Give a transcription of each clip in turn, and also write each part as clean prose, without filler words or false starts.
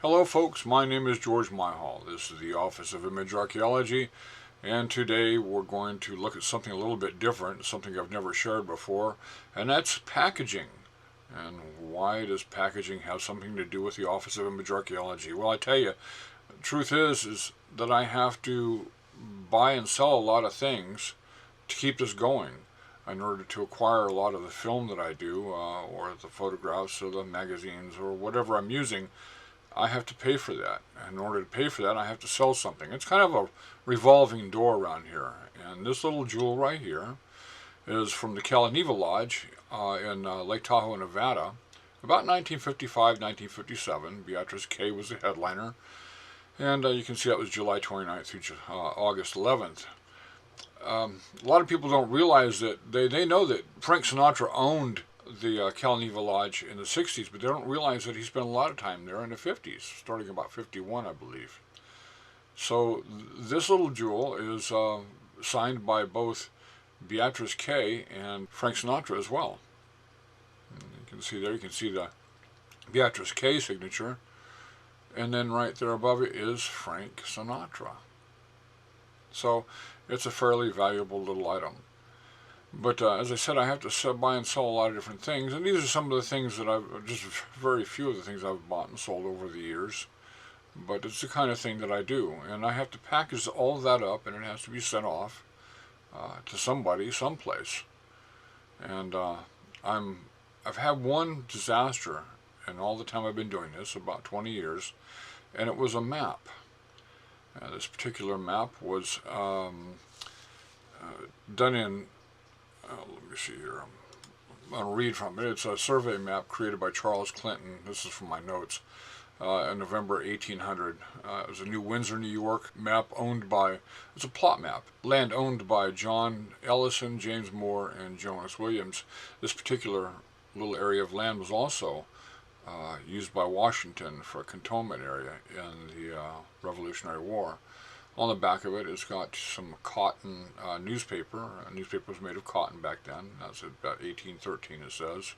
Hello folks, my name is George Myhall. This is the Office of Image Archaeology, and today we're going to look at something a little bit different, something I've never shared before, and that's packaging. And why does packaging have something to do with the Office of Image Archaeology? Well, I tell you, the truth is that I have to buy and sell a lot of things to keep this going in order to acquire a lot of the film that I do, or the photographs or the magazines or whatever I'm using. I have to pay for that. In order to pay for that, I have to sell something. It's kind of a revolving door around here. And this little jewel right here is from the Collectables Lodge in Lake Tahoe, Nevada. About 1955, 1957. Beatrice K was the headliner. And you can see that was July 29th through August 11th. A lot of people don't realize that they know that Frank Sinatra owned the Collectables Lodge in the 60s, but they don't realize that he spent a lot of time there in the 50s, starting about 51, I believe. So this little jewel is signed by both Beatrice K and Frank Sinatra as well. And you can see there, you can see the Beatrice K signature, and then right there above it is Frank Sinatra. So it's a fairly valuable little item. But as I said, I have to buy and sell a lot of different things, and these are some of the things that just very few of the things I've bought and sold over the years. But it's the kind of thing that I do, and I have to package all of that up, and it has to be sent off to somebody, someplace. And I've had one disaster in all the time I've been doing this, about 20 years, and it was a map. This particular map was done in, let me see here, I'm going to read from it. It's a survey map created by Charles Clinton. This is from my notes. In November 1800. It was a New Windsor, New York map owned by, it's a plot map, land owned by John Ellison, James Moore, and Jonas Williams. This particular little area of land was also used by Washington for a cantonment area in the Revolutionary War. On the back of it, it's got some cotton newspaper. A newspaper was made of cotton back then. That's about 1813, it says.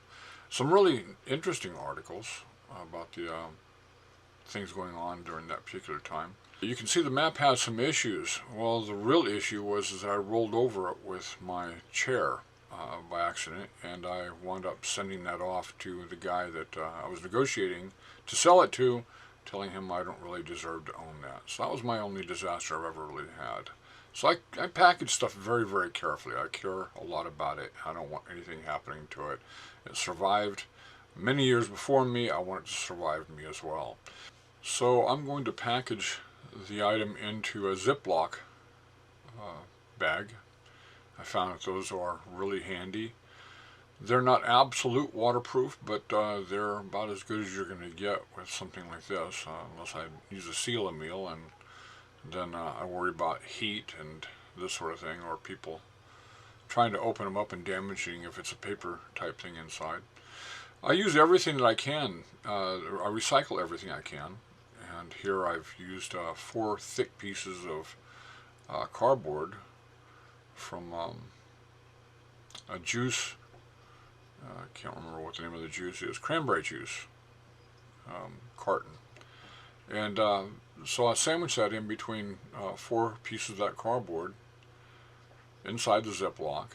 Some really interesting articles about the things going on during that particular time. You can see the map has some issues. Well, the real issue was that I rolled over it with my chair by accident, and I wound up sending that off to the guy that I was negotiating to sell it to, telling him I don't really deserve to own that. So that was my only disaster I've ever really had. So I package stuff very, very carefully. I care a lot about it. I don't want anything happening to it. It survived many years before me. I want it to survive me as well. So I'm going to package the item into a Ziploc bag. I found that those are really handy. They're not absolute waterproof, but they're about as good as you're going to get with something like this, unless I use a seal meal, and then I worry about heat and this sort of thing, or people trying to open them up and damaging if it's a paper type thing inside. I use everything that I can. I recycle everything I can, and here I've used 4 thick pieces of cardboard from a juice. I can't remember what the name of the juice is. Cranberry juice carton. And so I sandwich that in between 4 pieces of that cardboard inside the Ziploc.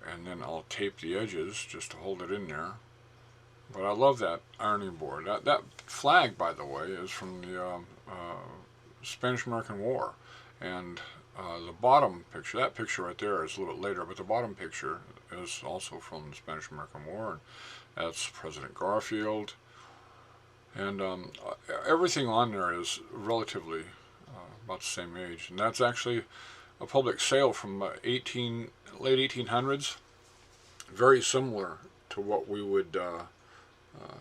And then I'll tape the edges just to hold it in there. But I love that ironing board. That flag, by the way, is from the Spanish-American War. And the bottom picture, that picture right there is a little bit later, but the bottom picture is also from the Spanish-American War. And that's President Garfield. And everything on there is relatively about the same age. And that's actually a public sale from late 1800s. Very similar to what we would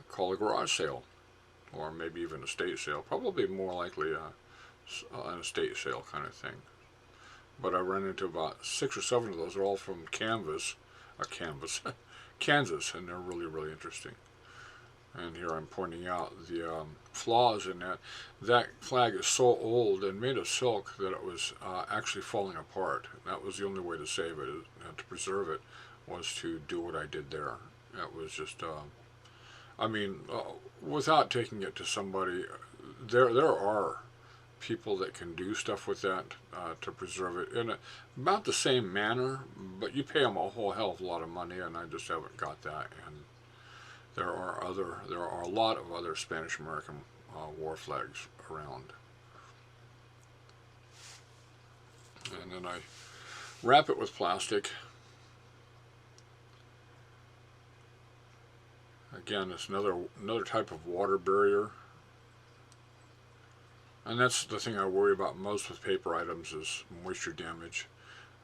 call a garage sale, or maybe even a estate sale. Probably more likely an estate sale kind of thing. But I ran into about 6 or 7 of those. They're all from Kansas, and they're really, really interesting. And here I'm pointing out the flaws in that. That flag is so old and made of silk that it was actually falling apart. That was the only way to save it, to preserve it, was to do what I did there. That was just I mean, without taking it to somebody, there are people that can do stuff with that to preserve it in about the same manner, but you pay them a whole hell of a lot of money, and I just haven't got that. And there are a lot of other Spanish American war flags around. And then I wrap it with plastic. Again, it's another type of water barrier. And that's the thing I worry about most with paper items is moisture damage.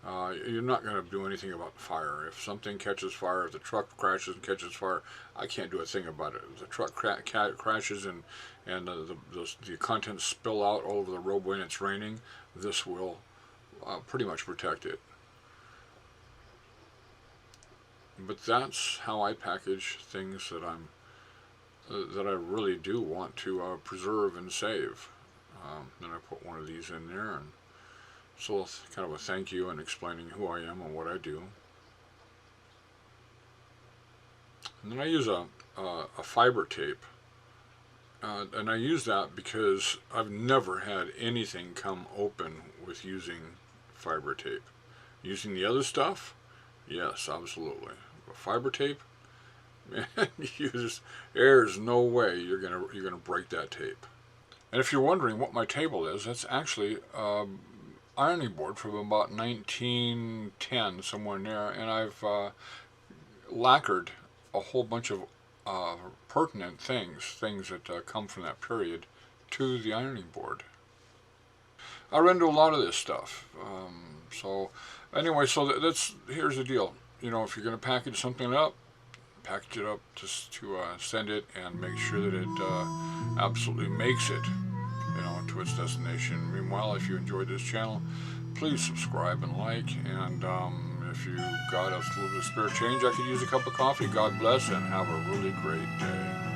You're not going to do anything about fire. If something catches fire, if the truck crashes and catches fire, I can't do a thing about it. If the truck crashes and the contents spill out all over the road when it's raining, this will pretty much protect it. But that's how I package things that that I really do want to preserve and save. Then I put one of these in there, and so kind of a thank you and explaining who I am and what I do. And then I use a fiber tape, and I use that because I've never had anything come open with using fiber tape. Using the other stuff, yes, absolutely. But fiber tape, man, there's no way you're gonna break that tape. And if you're wondering what my table is, that's actually ironing board from about 1910, somewhere in there, and I've lacquered a whole bunch of pertinent things that come from that period to the ironing board. I run into a lot of this stuff. So anyway, here's the deal. You know, if you're going to package something up, package it up just to send it and make sure that it absolutely makes it, you know, to its destination. Meanwhile, if you enjoyed this channel, please subscribe and like. And if you got a little bit of spare change, I could use a cup of coffee. God bless and have a really great day.